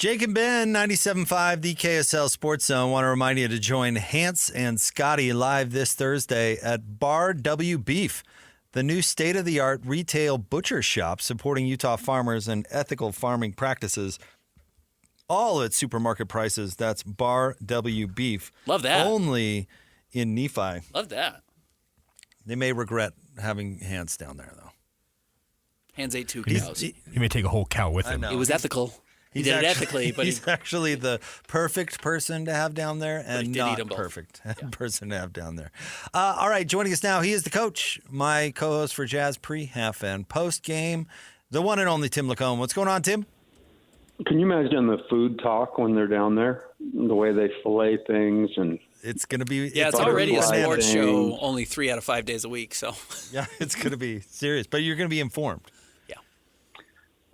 Jake and Ben, 97.5, the KSL Sports Zone. Want to remind you to join Hans and Scotty live this Thursday at Bar W Beef, the new state-of-the-art retail butcher shop supporting Utah farmers and ethical farming practices. All at supermarket prices. That's Bar W Beef. Love that. Only in Nephi. Love that. They may regret having Hans down there, though. Hans ate 2 cows. He may take a whole cow with him. It was ethical. He did it ethically, but he's actually the perfect person to have down there, and not perfect person to have down there. All right, joining us now, he is the coach, my co-host for Jazz pre, half, and post game, the one and only Tim LaComb. What's going on, Tim? Can you imagine the food talk when they're down there? The way they fillet things and it's going to be it's already a sports show only 3 out of 5 days a week. So yeah, it's going to be serious, but you're going to be informed.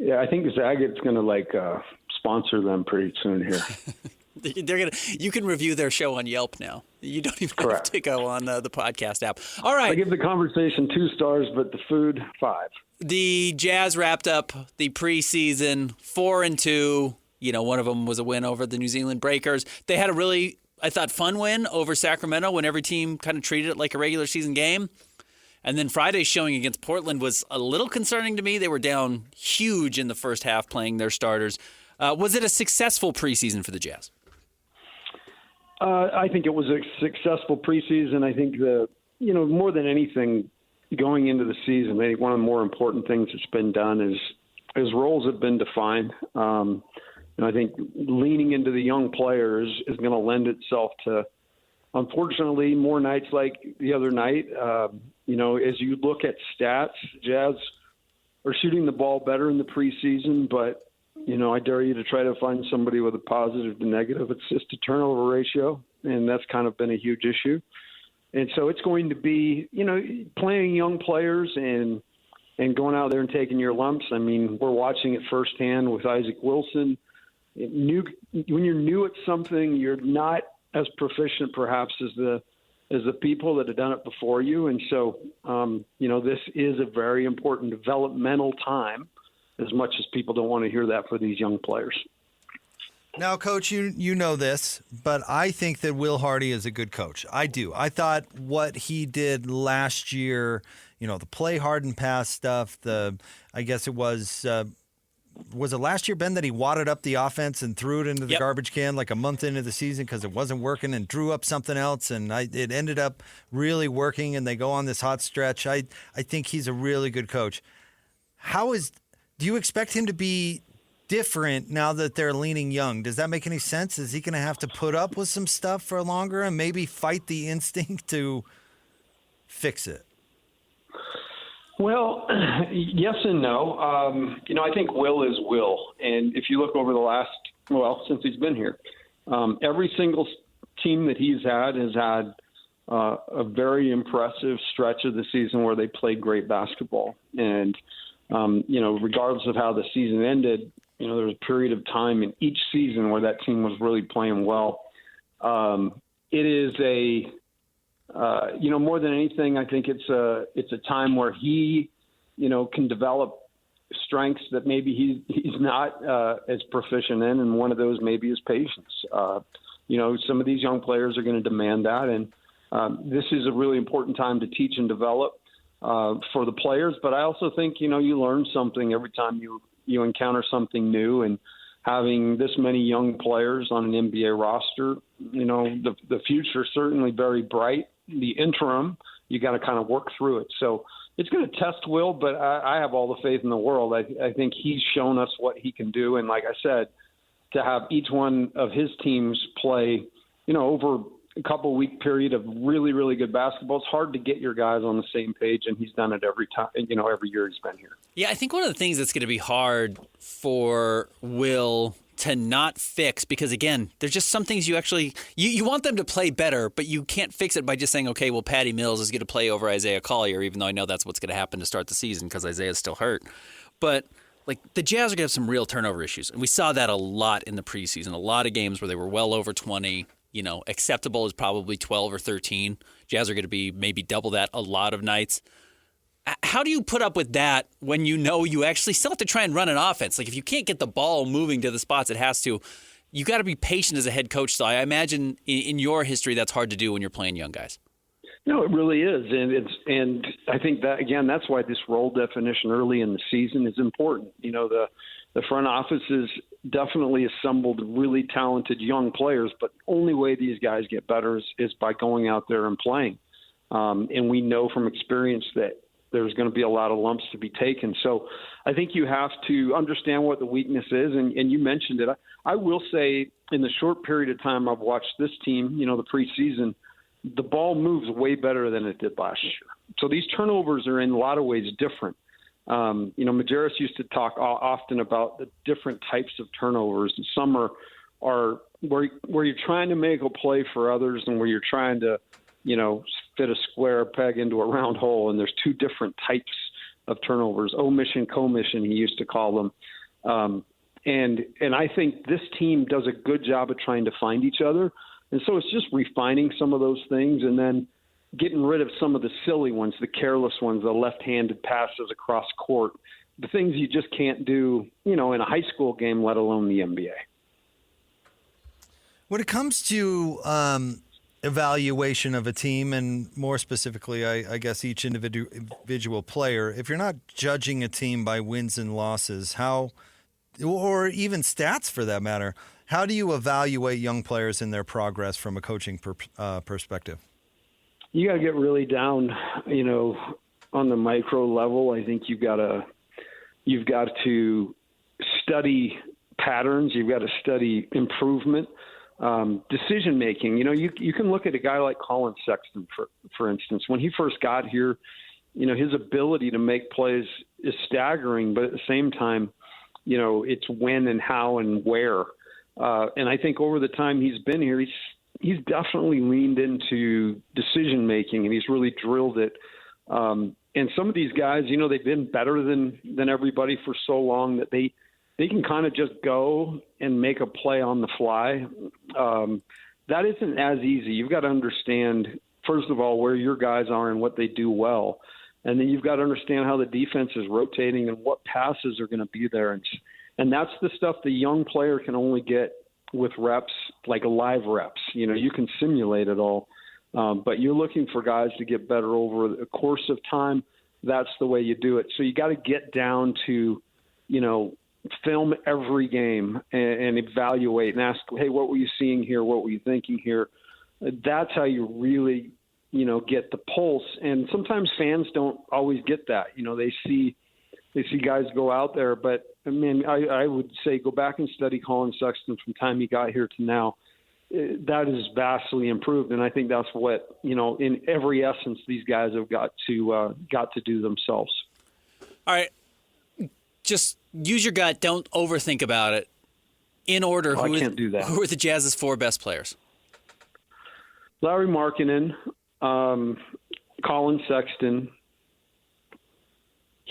Yeah, I think Zaggett's going to sponsor them pretty soon here. They're gonna. You can review their show on Yelp now. You don't even have to go on the podcast app. All right. I give the conversation 2 stars, but the food 5. The Jazz wrapped up the preseason 4-2. You know, one of them was a win over the New Zealand Breakers. They had a really, I thought, fun win over Sacramento when every team kind of treated it like a regular season game. And then Friday's showing against Portland was a little concerning to me. They were down huge in the first half playing their starters. Was it a successful preseason for the Jazz? I think it was a successful preseason. I think more than anything, going into the season, I think one of the more important things that's been done is roles have been defined. And I think leaning into the young players is going to lend itself to, unfortunately, more nights like the other night. As you look at stats, Jazz are shooting the ball better in the preseason, but, I dare you to try to find somebody with a positive to negative assist to turnover ratio, and that's kind of been a huge issue. And so it's going to be, playing young players and going out there and taking your lumps. I mean, we're watching it firsthand with Isaac Wilson. When you're new at something, you're not as proficient perhaps as the people that have done it before you. And so, this is a very important developmental time, as much as people don't want to hear that for these young players. Now, Coach, you know this, but I think that Will Hardy is a good coach. I do. I thought what he did last year, the play hard and pass stuff, I guess it was it last year, Ben, that he wadded up the offense and threw it into the garbage can like a month into the season because it wasn't working and drew up something else, and it ended up really working, and they go on this hot stretch. I think he's a really good coach. Do you expect him to be different now that they're leaning young? Does that make any sense? Is he going to have to put up with some stuff for longer and maybe fight the instinct to fix it? Well, yes and no. I think Will is Will. And if you look over since he's been here, every single team that he's had has had a very impressive stretch of the season where they played great basketball. And, regardless of how the season ended, there was a period of time in each season where that team was really playing well. It is more than anything, I think it's a time where he, can develop strengths that maybe he's not as proficient in, and one of those maybe is patience. Some of these young players are going to demand that, and this is a really important time to teach and develop for the players. But I also think, you learn something every time you encounter something new, and having this many young players on an NBA roster, the future is certainly very bright. The interim, you got to kind of work through it. So it's going to test Will, but I have all the faith in the world. I think he's shown us what he can do. And like I said, to have each one of his teams play, over a couple-week period of really, really good basketball, it's hard to get your guys on the same page, and he's done it every time, every year he's been here. Yeah, I think one of the things that's going to be hard for Will to not fix, because again, there's just some things you actually you want them to play better, but you can't fix it by just saying, okay, well, Patty Mills is going to play over Isaiah Collier, even though I know that's what's going to happen to start the season because Isaiah's still hurt. But the Jazz are going to have some real turnover issues, and we saw that a lot in the preseason. A lot of games where they were well over 20. Acceptable is probably 12 or 13. Jazz are going to be maybe double that a lot of nights. How do you put up with that when you know you actually still have to try and run an offense? Like if you can't get the ball moving to the spots it has to, you got to be patient as a head coach. So I imagine in your history that's hard to do when you're playing young guys. No, it really is, and I think that again, that's why this role definition early in the season is important. You know, the front office has definitely assembled really talented young players, but the only way these guys get better is by going out there and playing. And we know from experience that there's going to be a lot of lumps to be taken. So I think you have to understand what the weakness is, and you mentioned it. I will say in the short period of time I've watched this team, you know, the preseason, the ball moves way better than it did last year. So these turnovers are in a lot of ways different. You know, Majerus used to talk often about the different types of turnovers. Some are where you're trying to make a play for others and where you're trying to, you know, fit a square peg into a round hole. And there's two different types of turnovers, omission, commission, he used to call them. And I think this team does a good job of trying to find each other. And so it's just refining some of those things and then getting rid of some of the silly ones, the careless ones, the left-handed passes across court, the things you just can't do, you know, in a high school game, let alone the NBA. When it comes to evaluation of a team, and more specifically, I guess each individual player, if you're not judging a team by wins and losses, or even stats for that matter, how do you evaluate young players in their progress from a coaching perspective? You got to get really down, you know, on the micro level. I think you've got to study patterns. You've got to study improvement, decision making. You know, you can look at a guy like Colin Sexton, for instance. When he first got here, you know, his ability to make plays is staggering, but at the same time, you know, it's when and how and where. And I think over the time he's been here, he's definitely leaned into decision making, and he's really drilled it. And some of these guys, you know, they've been better than everybody for so long that they can kind of just go and make a play on the fly. That isn't as easy. You've got to understand, first of all, where your guys are and what they do well. And then you've got to understand how the defense is rotating and what passes are going to be there. And that's the stuff the young player can only get with reps, like live reps. You know, you can simulate it all, but you're looking for guys to get better over the course of time. That's the way you do it. So you got to get down to, you know, film every game and evaluate and ask, hey, what were you seeing here? What were you thinking here? That's how you really, you know, get the pulse. And sometimes fans don't always get that. You know, they see guys go out there, but I mean, I would say go back and study Colin Sexton from time he got here to now. That is vastly improved, and I think that's what, you know, in every essence, these guys have got to do themselves. All right, just use your gut. Don't overthink about it. In order, I can't do that. Who are the Jazz's 4 best players? Larry Markkinen, Colin Sexton,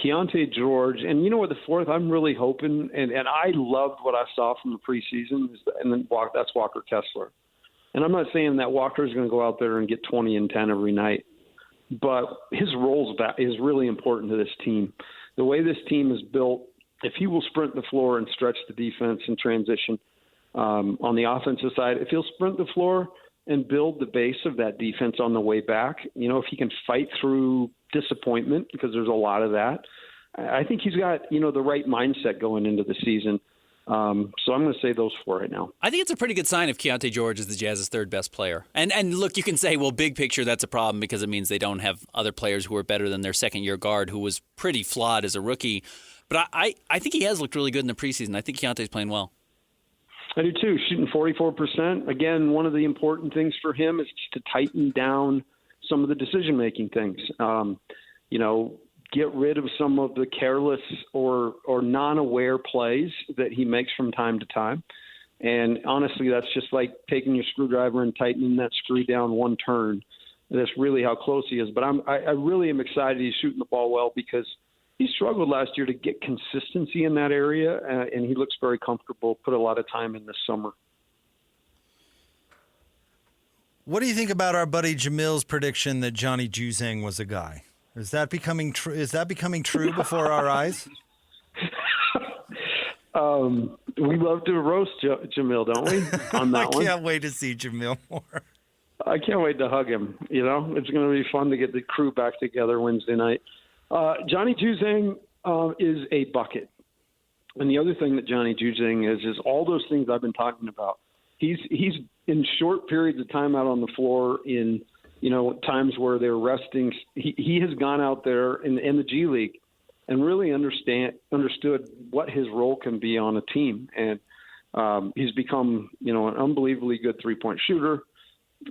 Keontae George, and you know what, the 4th, I'm really hoping, and I loved what I saw from the preseason, and then that's Walker Kessler. And I'm not saying that Walker is going to go out there and get 20 and 10 every night, but his role is really important to this team. The way this team is built, if he will sprint the floor and stretch the defense in transition on the offensive side, if he'll sprint the floor and build the base of that defense on the way back, you know, if he can fight through disappointment, because there's a lot of that, I think he's got, you know, the right mindset going into the season. So I'm going to say those 4 right now. I think it's a pretty good sign if Keontae George is the Jazz's 3rd best player. And look, you can say, well, big picture, that's a problem because it means they don't have other players who are better than their second-year guard, who was pretty flawed as a rookie. But I think he has looked really good in the preseason. I think Keontae's playing well. I do too, shooting 44%. Again, one of the important things for him is just to tighten down some of the decision-making things. You know, get rid of some of the careless or non-aware plays that he makes from time to time. And honestly, that's just like taking your screwdriver and tightening that screw down one turn. That's really how close he is. But I really am excited he's shooting the ball well, because he struggled last year to get consistency in that area, and he looks very comfortable, put a lot of time in this summer. What do you think about our buddy Jamil's prediction that Johnny Juzang was a guy? Is that becoming true? Is that becoming true before our eyes? We love to roast Jamil, don't we? On that one. I can't wait to see Jamil more. I can't wait to hug him. It's going to be fun to get the crew back together Wednesday night. Johnny Juzang is a bucket. And the other thing that Johnny Juzang is all those things I've been talking about. He's in short periods of time out on the floor in, times where they're resting. He has gone out there in the G League and really understood what his role can be on a team. And he's become, an unbelievably good three-point shooter.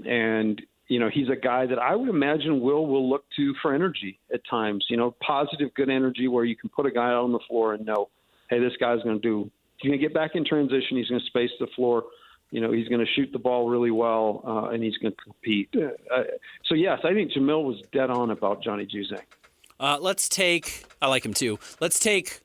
And, he's a guy that I would imagine will look to for energy at times, positive, good energy where you can put a guy out on the floor and know, hey, this guy's going to get back in transition. He's going to space the floor. He's going to shoot the ball really well, and he's going to compete. So, yes, I think Jamil was dead on about Johnny Juzang. I like him too. Let's take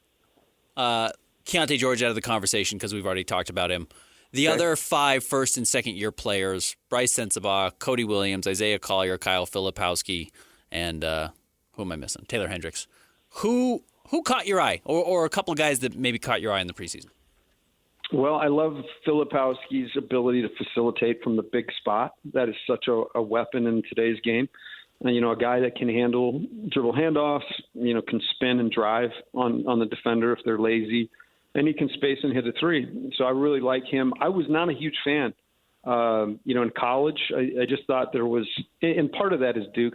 Keontae George out of the conversation because we've already talked about him. The other 5 first- and second-year players, Bryce Sensabaugh, Cody Williams, Isaiah Collier, Kyle Filipowski, and who am I missing? Taylor Hendricks. Who caught your eye, or a couple of guys that maybe caught your eye in the preseason? Well, I love Filipowski's ability to facilitate from the big spot. That is such a weapon in today's game. And, a guy that can handle dribble handoffs, can spin and drive on the defender if they're lazy, and he can space and hit a three. So I really like him. I was not a huge fan. In college, I just thought there was – and part of that is Duke.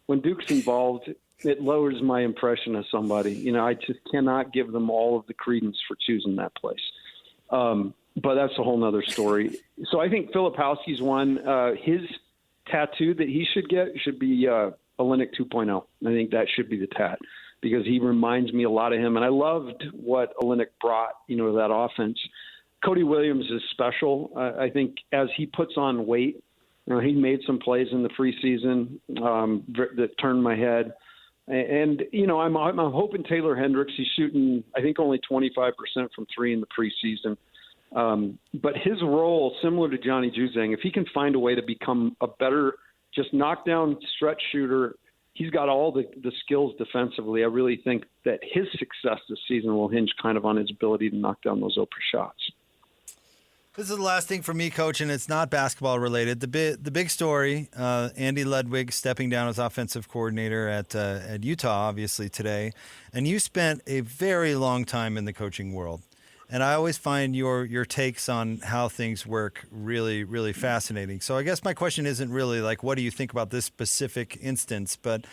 When Duke's involved, it lowers my impression of somebody. I just cannot give them all of the credence for choosing that place. But that's a whole nother story. So I think Filipowski's one. His tattoo that he should get should be Olynyk 2.0. I think that should be the tat because he reminds me a lot of him. And I loved what Olynyk brought, to that offense. Cody Williams is special. I think as he puts on weight, he made some plays in the preseason that turned my head. And, I'm hoping Taylor Hendricks, he's shooting, I think, only 25% from three in the preseason. But his role, similar to Johnny Juzang, if he can find a way to become a better just knockdown stretch shooter, he's got all the skills defensively. I really think that his success this season will hinge kind of on his ability to knock down those open shots. This is the last thing for me, Coach, and it's not basketball related. The big story, Andy Ludwig stepping down as offensive coordinator at Utah, obviously, today. And you spent a very long time in the coaching world. And I always find your takes on how things work really, really fascinating. So I guess my question isn't really like, what do you think about this specific instance? But,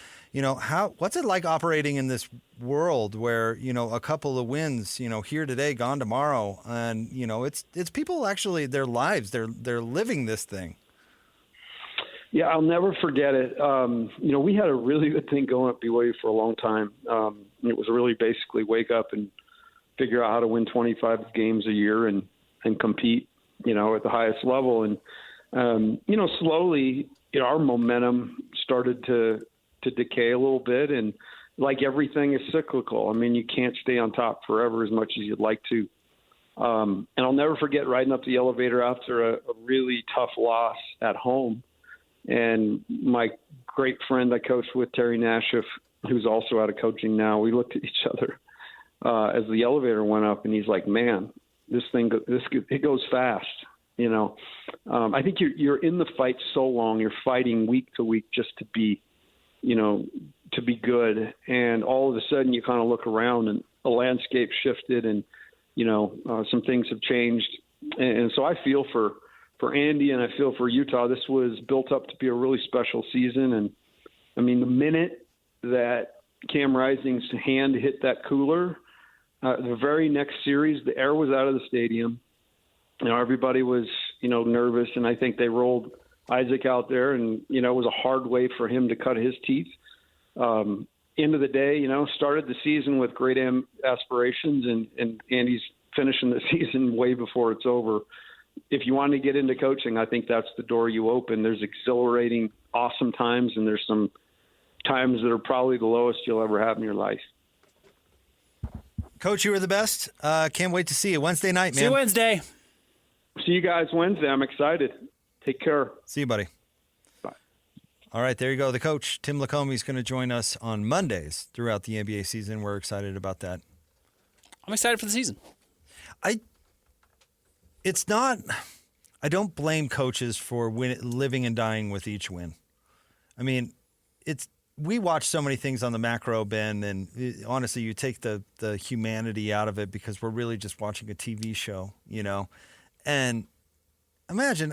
what's it like operating in this world where, a couple of wins, here today, gone tomorrow. And, it's people actually, their lives, they're living this thing. Yeah, I'll never forget it. We had a really good thing going at BYU for a long time. It was really basically wake up and figure out how to win 25 games a year and compete, at the highest level. And, slowly, our momentum started to decay a little bit. And like everything is cyclical. I mean, you can't stay on top forever as much as you'd like to. And I'll never forget riding up the elevator after a really tough loss at home. And my great friend I coached with, Terry Nashif, who's also out of coaching now, we looked at each other as the elevator went up, and he's like, "Man, it goes fast." I think you're in the fight so long, you're fighting week to week just to be, to be good, and all of a sudden you kind of look around and the landscape shifted, and some things have changed, and so I feel for Andy and I feel for Utah. This was built up to be a really special season, and I mean the minute that Cam Rising's hand hit that cooler. The very next series, the air was out of the stadium. Everybody was, nervous, and I think they rolled Isaac out there, and, it was a hard way for him to cut his teeth. End of the day, started the season with great aspirations, and Andy's finishing the season way before it's over. If you want to get into coaching, I think that's the door you open. There's exhilarating, awesome times, and there's some times that are probably the lowest you'll ever have in your life. Coach, you were the best. Can't wait to see you Wednesday night, man. See you Wednesday. See you guys Wednesday. I'm excited. Take care. See you, buddy. Bye. All right, there you go. The coach, Tim LaComb, is going to join us on Mondays throughout the NBA season. We're excited about that. I'm excited for the season. I don't blame coaches for living and dying with each win. I mean, we watch so many things on the macro, Ben, and honestly, you take the humanity out of it because we're really just watching a TV show, And imagine,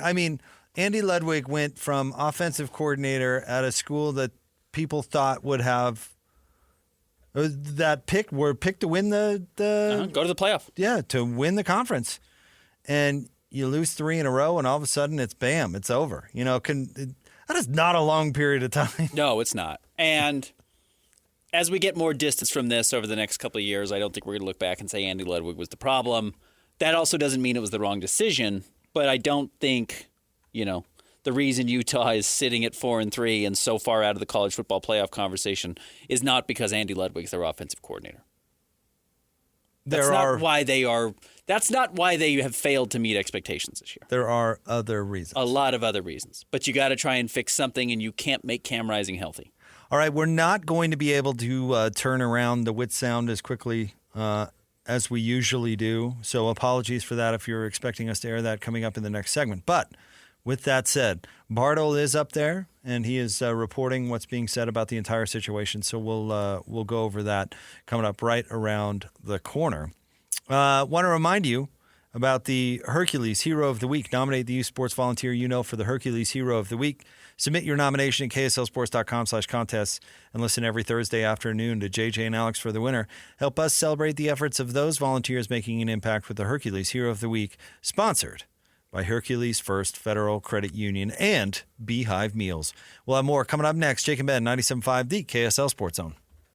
Andy Ludwig went from offensive coordinator at a school that people thought would have were picked to win the go to the playoff. Yeah, to win the conference. And you lose 3 in a row, and all of a sudden it's bam, it's over. That is not a long period of time. No, it's not. And as we get more distance from this over the next couple of years, I don't think we're going to look back and say Andy Ludwig was the problem. That also doesn't mean it was the wrong decision, but I don't think, the reason Utah is sitting at 4-3 and so far out of the college football playoff conversation is not because Andy Ludwig's their offensive coordinator. That's not why they have failed to meet expectations this year. There are other reasons. A lot of other reasons. But you got to try and fix something, and you can't make Cam Rising healthy. All right, we're not going to be able to turn around the Wit sound as quickly as we usually do. So apologies for that if you're expecting us to air that coming up in the next segment. But with that said, Bartle is up there, and he is reporting what's being said about the entire situation. So we'll go over that coming up right around the corner. Want to remind you about the Hercules Hero of the Week. Nominate the youth sports volunteer for the Hercules Hero of the Week. Submit your nomination at kslsports.com/contests and listen every Thursday afternoon to JJ and Alex for the winner. Help us celebrate the efforts of those volunteers making an impact with the Hercules Hero of the Week, sponsored by Hercules First Federal Credit Union and Beehive Meals. We'll have more coming up next. Jake and Ben, 97.5, the KSL Sports Zone.